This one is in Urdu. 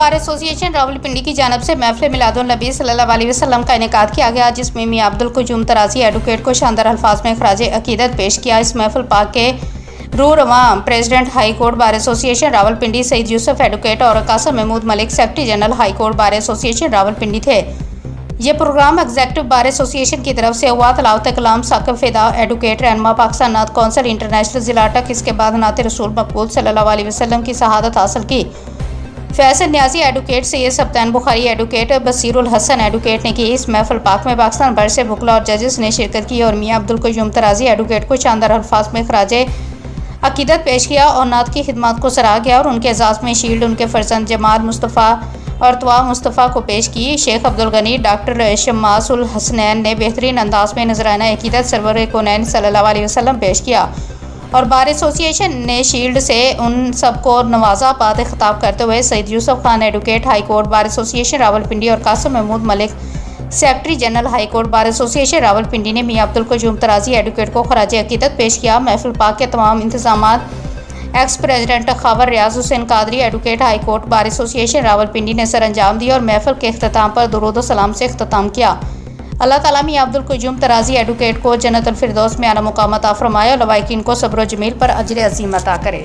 بار ایسوسیشن راولپنڈی کی جانب سے محفل میلاد النبی صلی اللہ علیہ وسلم کا انعقاد کیا گیا، جس میں میاں عبدالقیوم ترازی ایڈوکیٹ کو شاندار الفاظ میں خراج عقیدت پیش کیا۔ اس محفل پاک کے روح رواں president high court bar association Rawalpindi Saeed Yousuf advocate اور Qasim Mahmood Malik secretary general high court bar association Rawalpindi تھے۔ یہ پروگرام ایگزیکٹو بار ایسوسیشن کی طرف سے ہوا۔ تلاوت کلام ثاقب فدا ایڈوکیٹ رہنما پاکستان نعت کونسل انٹرنیشنل ضلع اٹک، اس کے بعد نعت رسول مقبول صلی اللہ علیہ وسلم کی شہادت حاصل کی۔ فیصل نیازی ایڈوکیٹ، سید سبطین بخاری ایڈوکیٹ، بصیر الحسن ایڈوکیٹ نے کی۔ اس محفل پاک میں پاکستان بھر سے وکلاء اور ججز نے شرکت کی اور میاں عبدالقیوم ترازی ایڈوکیٹ کو شاندار الفاظ میں خراج عقیدت پیش کیا اور نعت کی خدمات کو سراہا گیا اور ان کے اعزاز میں شیلڈ ان کے فرزند جمال مصطفیٰ اور طوا مصطفیٰ کو پیش کی۔ شیخ عبدالغنی ڈاکٹر شماس الحسنین نے بہترین انداز میں نذرانہ عقیدت سرور کونین صلی اللہ علیہ وسلم پیش کیا اور بار ایسوسیشن نے شیلڈ سے ان سب کو نوازا۔ بعد خطاب کرتے ہوئے Saeed Yousuf Khan advocate high court bar association Rawalpindi اور Qasim Mahmood Malik secretary general high court bar association Rawalpindi نے میاں عبدالقیوم ترازی ایڈوکیٹ کو خراج عقیدت پیش کیا۔ محفل پاک کے تمام انتظامات ex president Khawar Riaz Hussain Qadri advocate high court bar association Rawalpindi نے سر انجام دی اور محفل کے اختتام پر درود و سلام سے اختتام کیا۔ اللہ تعالیٰ میاں عبدالقیوم ترازی ایڈوکیٹ کو جنت الفردوس میں اعلیٰ مقام عطا فرمائے اور لوائقین کو صبر و جمیل پر اجر عظیم عطا کرے۔